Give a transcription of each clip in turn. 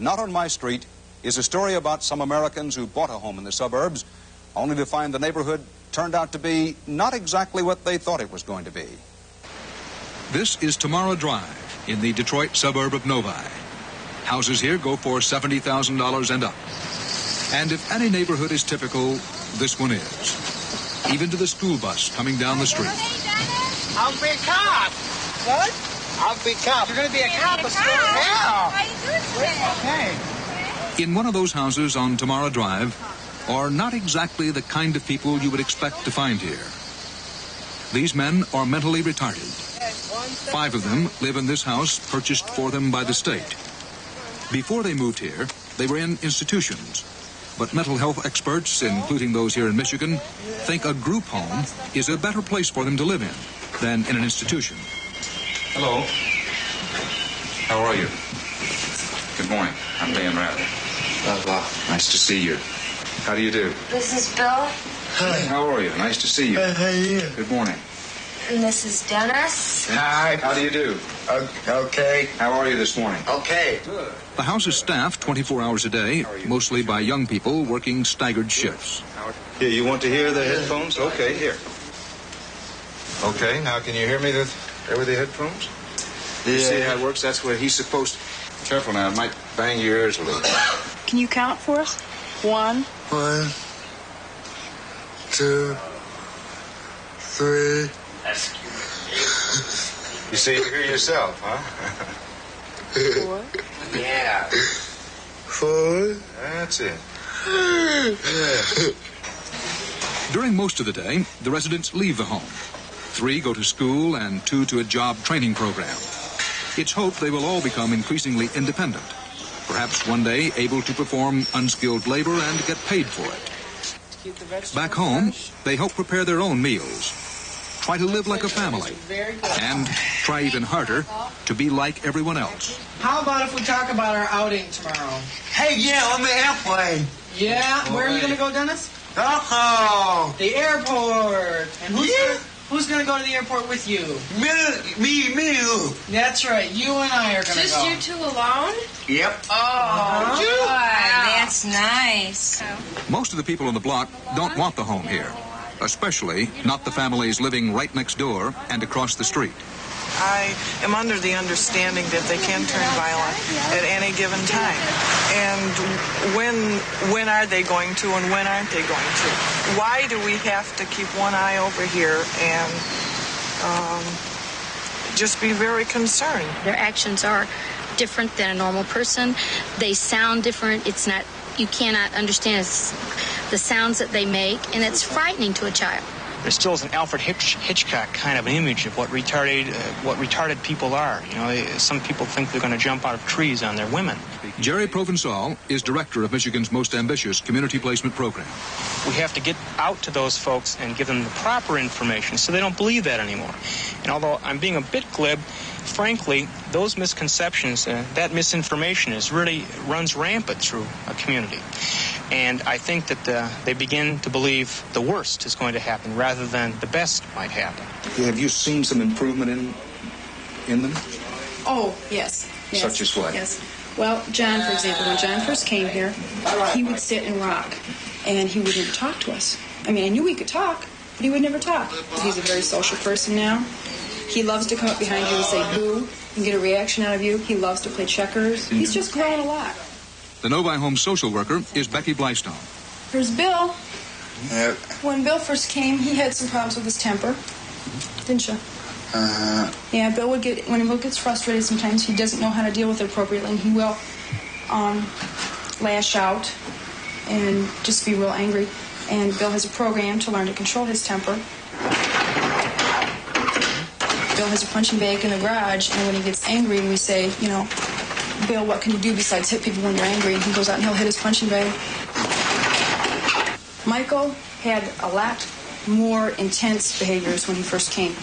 Not on My Street is a story about some Americans who bought a home in the suburbs, only to find the neighborhood turned out to be not exactly what they thought it was going to be. This is Tamara Drive in the Detroit suburb of Novi. Houses here go for $70,000 and up. And if any neighborhood is typical, this one is. Even to the school bus coming down the street. I'll be a cop. What? I'll be a cop. You're going to be a cop? Yeah. How are you doing today? Okay. In one of those houses on Tamara Drive are not exactly the kind of people you would expect to find here. These men are mentally retarded. 5 of them live in this house purchased for them by the state. Before they moved here, they were in institutions. But mental health experts, including those here in Michigan, think a group home is a better place for them to live in than in an institution. Hello. How are you? Good morning. I'm Dan Rather. Nice to see you. How do you do? This is Bill. Hi. How are you? Nice to see you. How are you? Good morning. And this is Dennis. Hi. How do you do? Okay. How are you this morning? Okay. Good. The house is staffed 24 hours a day, mostly by young people working staggered shifts. Here, you want to hear the headphones? Okay, here. Okay, now can you hear me there with the headphones? Yeah. You see how it works? That's where he's supposed to... Careful now, it might bang your ears a little. Can you count for us? 1, 1, 2, 3. You see, you hear yourself, huh? 4. Yeah. 4. That's it. During most of the day, the residents leave the home. 3 go to school and 2 to a job training program. It's hoped they will all become increasingly independent, perhaps one day able to perform unskilled labor and get paid for it. Back home, they hope prepare their own meals, try to live like a family, and try even harder to be like everyone else. How about if we talk about our outing tomorrow? Hey, yeah, on the airplane. Yeah? Where are you going to go, Dennis? Oh. The airport. And who's going to go to the airport with you? Me. That's right. You and I are going to go. Just you two alone? Yep. Oh, boy, that's nice. Most of the people on the block don't want the home here, especially not the families living right next door and across the street. I am under the understanding that they can turn violent at any given time. And when are they going to and when aren't they going to? Why do we have to keep one eye over here and just be very concerned? Their actions are different than a normal person. They sound different. You cannot understand the sounds that they make, and it's frightening to a child. There still is an Alfred Hitchcock kind of an image of what retarded people are. You know, some people think they're going to jump out of trees on their women. Jerry Provençal is director of Michigan's most ambitious community placement program. We have to get out to those folks and give them the proper information so they don't believe that anymore. And although I'm being a bit glib, frankly, those misconceptions, that misinformation really runs rampant through a community. And I think that they begin to believe the worst is going to happen rather than the best might happen. Have you seen some improvement in them? Oh, yes. Such as what? Yes. Well, John, for example, when John first came here, he would sit and rock, and he wouldn't talk to us. I mean, I knew he could talk, but he would never talk. He's a very social person now. He loves to come up behind you and say boo and get a reaction out of you. He loves to play checkers. He's just grown a lot. The Novi Home social worker is Becky Blystone. Here's Bill. Yep. When Bill first came, he had some problems with his temper. Didn't you? Yeah, when Bill gets frustrated sometimes, he doesn't know how to deal with it appropriately, and he will lash out and just be real angry. And Bill has a program to learn to control his temper. Bill has a punching bag in the garage, and when he gets angry, we say, Bill, what can you do besides hit people when you're angry? And he goes out and he'll hit his punching bag. Michael had a lot more intense behaviors when he first came.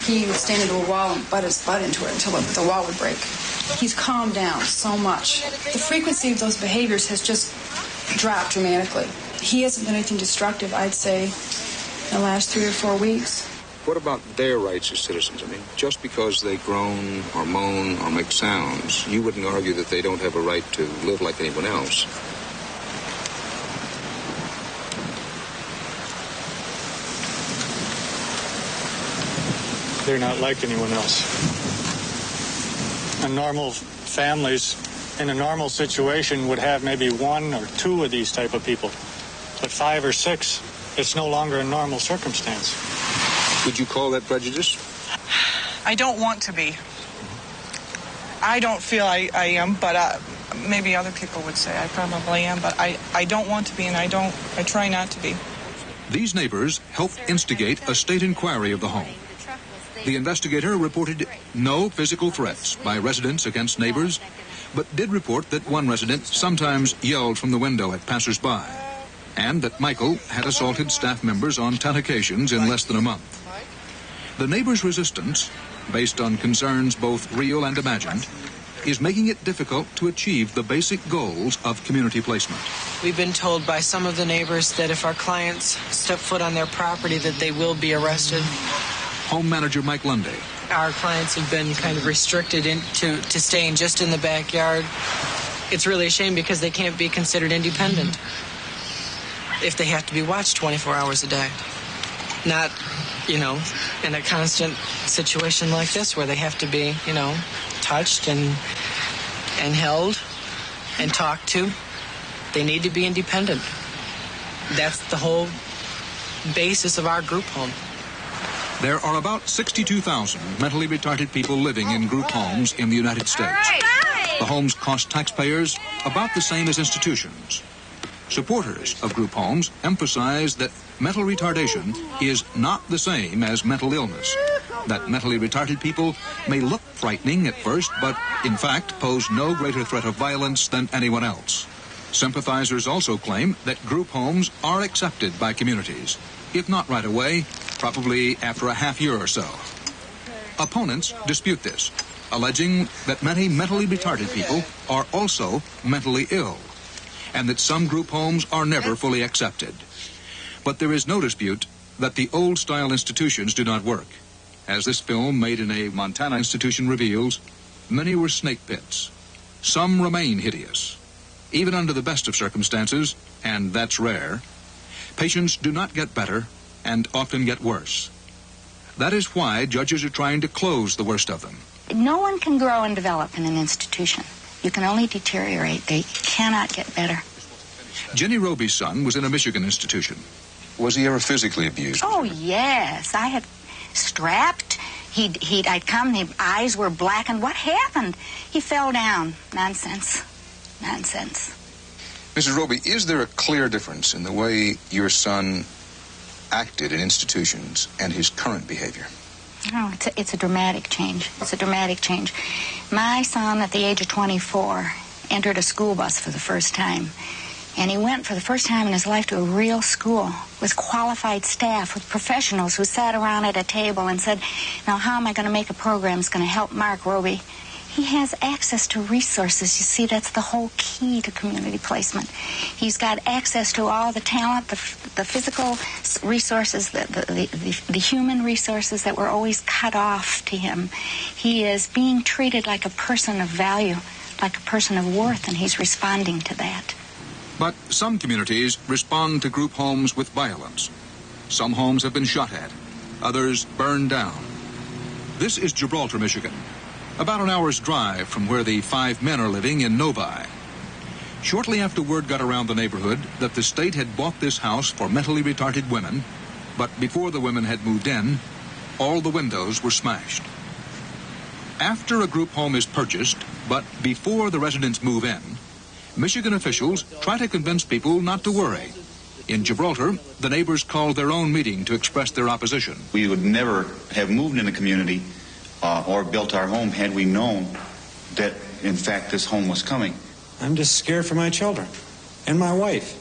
He would stand into a wall and butt his butt into it until the wall would break. He's calmed down so much. The frequency of those behaviors has just dropped dramatically. He hasn't done anything destructive, I'd say, in the last 3 or 4 weeks. What about their rights as citizens? I mean, just because they groan or moan or make sounds, you wouldn't argue that they don't have a right to live like anyone else. They're not like anyone else. And normal families in a normal situation would have maybe 1 or 2 of these type of people. But 5 or 6, it's no longer a normal circumstance. Would you call that prejudice? I don't want to be. I don't feel I am, but maybe other people would say I probably am, but I don't want to be, and I try not to be. These neighbors helped instigate a state inquiry of the home. The investigator reported no physical threats by residents against neighbors, but did report that one resident sometimes yelled from the window at passers-by, and that Michael had assaulted staff members on 10 occasions in less than a month. The neighbors' resistance, based on concerns both real and imagined, is making it difficult to achieve the basic goals of community placement. We've been told by some of the neighbors that if our clients step foot on their property, that they will be arrested. Home manager Mike Lundy. Our clients have been kind of restricted to staying just in the backyard. It's really a shame because they can't be considered independent if they have to be watched 24 hours a day. Not, in a constant situation like this where they have to be, touched and held and talked to. They need to be independent. That's the whole basis of our group home. There are about 62,000 mentally retarded people living in group homes in the United States. The homes cost taxpayers about the same as institutions. Supporters of group homes emphasize that mental retardation is not the same as mental illness, that mentally retarded people may look frightening at first, but in fact pose no greater threat of violence than anyone else. Sympathizers also claim that group homes are accepted by communities, if not right away, probably after a half year or so. Opponents dispute this, alleging that many mentally retarded people are also mentally ill, and that some group homes are never fully accepted. But there is no dispute that the old-style institutions do not work. As this film made in a Montana institution reveals, many were snake pits. Some remain hideous. Even under the best of circumstances, and that's rare, patients do not get better and often get worse. That is why judges are trying to close the worst of them. No one can grow and develop in an institution. You can only deteriorate. They cannot get better. Jenny Roby's son was in a Michigan institution. Was he ever physically abused? Oh, yes. I had strapped. I'd come, his eyes were blackened. What happened? He fell down. Nonsense. Mrs. Roby, is there a clear difference in the way your son acted in institutions and his current behavior? Oh, it's a dramatic change. It's a dramatic change. My son, at the age of 24, entered a school bus for the first time. And he went for the first time in his life to a real school with qualified staff, with professionals who sat around at a table and said, now how am I going to make a program that's going to help Mark Roby? He has access to resources. You see, that's the whole key to community placement. He's got access to all the talent, the physical resources, the human resources that were always cut off to him. He is being treated like a person of value, like a person of worth, and he's responding to that. But some communities respond to group homes with violence. Some homes have been shot at, others burned down. This is Gibraltar, Michigan, about an hour's drive from where the 5 men are living in Novi. Shortly after word got around the neighborhood that the state had bought this house for mentally retarded women, but before the women had moved in, all the windows were smashed. After a group home is purchased, but before the residents move in, Michigan officials try to convince people not to worry. In Gibraltar, the neighbors called their own meeting to express their opposition. We would never have moved in the community or built our home had we known that, in fact, this home was coming. I'm just scared for my children and my wife.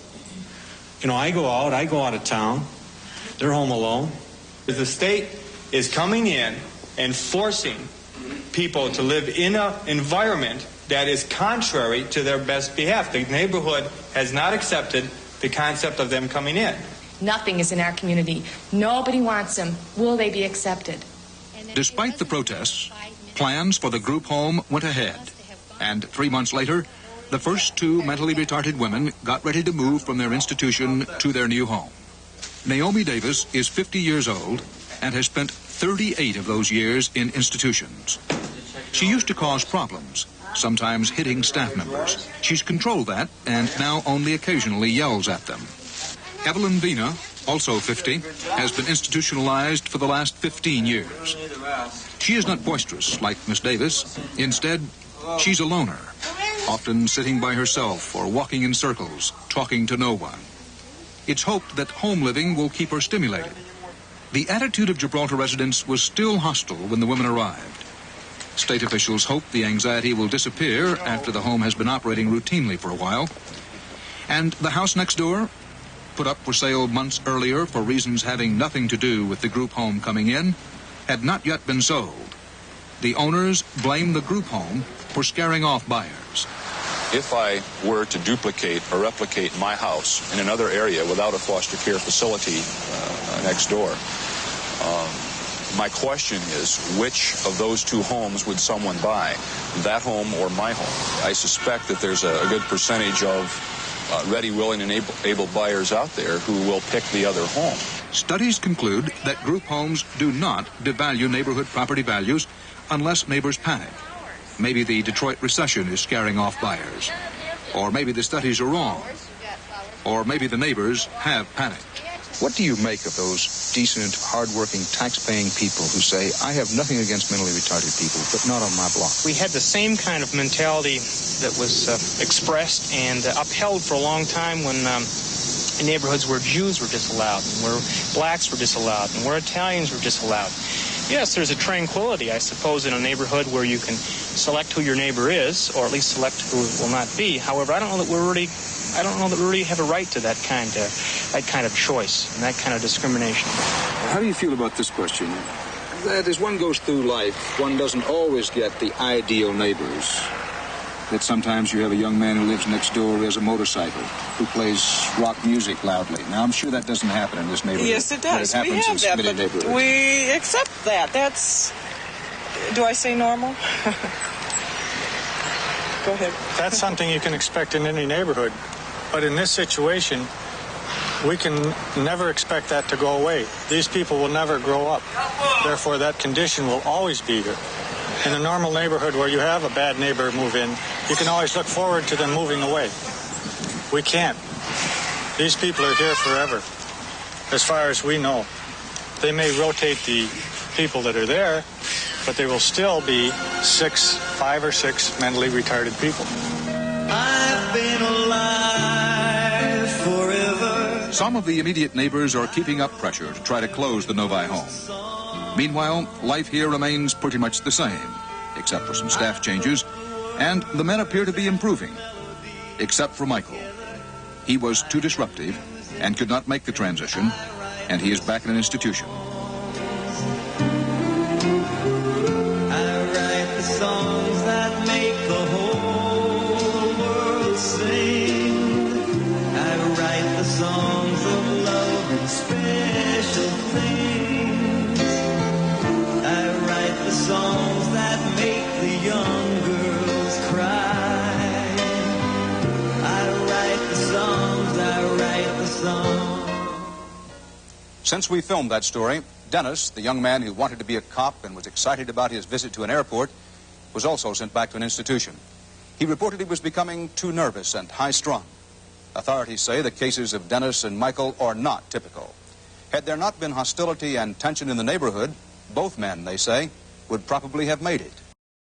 I go out of town. They're home alone. The state is coming in and forcing people to live in an environment that is contrary to their best behalf. The neighborhood has not accepted the concept of them coming in. Nothing is in our community. Nobody wants them. Will they be accepted? Despite the protests, plans for the group home went ahead. And 3 months later, the first 2 mentally retarded women got ready to move from their institution to their new home. Naomi Davis is 50 years old and has spent 38 of those years in institutions. She used to cause problems, sometimes hitting staff members. She's controlled that and now only occasionally yells at them. Evelyn Vina, also 50, has been institutionalized for the last 15 years. She is not boisterous like Miss Davis. Instead, she's a loner, often sitting by herself or walking in circles, talking to no one. It's hoped that home living will keep her stimulated. The attitude of Gibraltar residents was still hostile when the women arrived. State officials hope the anxiety will disappear after the home has been operating routinely for a while. And the house next door, put up for sale months earlier for reasons having nothing to do with the group home coming in, had not yet been sold. The owners blame the group home for scaring off buyers. If I were to duplicate or replicate my house in another area without a foster care facility next door, my question is, which of those 2 homes would someone buy, that home or my home? I suspect that there's a good percentage of ready, willing, and able buyers out there who will pick the other home. Studies conclude that group homes do not devalue neighborhood property values unless neighbors panic. Maybe the Detroit recession is scaring off buyers. Or maybe the studies are wrong. Or maybe the neighbors have panicked. What do you make of those decent, hard-working, tax-paying people who say, I have nothing against mentally retarded people, but not on my block? We had the same kind of mentality that was expressed and upheld for a long time when in neighborhoods where Jews were disallowed, and where blacks were disallowed, and where Italians were disallowed. Yes, there's a tranquility, I suppose, in a neighborhood where you can select who your neighbor is, or at least select who it will not be. However, I don't know that we really have a right to that kind of choice and that kind of discrimination. How do you feel about this question? That as one goes through life, one doesn't always get the ideal neighbors. That sometimes you have a young man who lives next door who has a motorcycle, who plays rock music loudly. Now, I'm sure that doesn't happen in this neighborhood. Yes, it does. But it happens in many neighborhoods. We accept that. That's, do I say normal? Go ahead. That's something you can expect in any neighborhood. But in this situation, we can never expect that to go away. These people will never grow up. Therefore, that condition will always be there. In a normal neighborhood where you have a bad neighbor move in, you can always look forward to them moving away. We can't. These people are here forever, as far as we know. They may rotate the people that are there, but they will still be 5 or 6 mentally retarded people. I've been alive forever. Some of the immediate neighbors are keeping up pressure to try to close the Novi home. Meanwhile, life here remains pretty much the same, except for some staff changes, and the men appear to be improving, except for Michael. He was too disruptive and could not make the transition, and he is back in an institution. I write the songs that make the whole world sing. I write the songs of love and special things. I write the songs that make the young girls cry. I write the songs, I write the songs. Since we filmed that story, Dennis, the young man who wanted to be a cop and was excited about his visit to an airport, was also sent back to an institution. He reported he was becoming too nervous and high-strung. Authorities say the cases of Dennis and Michael are not typical. Had there not been hostility and tension in the neighborhood, both men, they say, would probably have made it.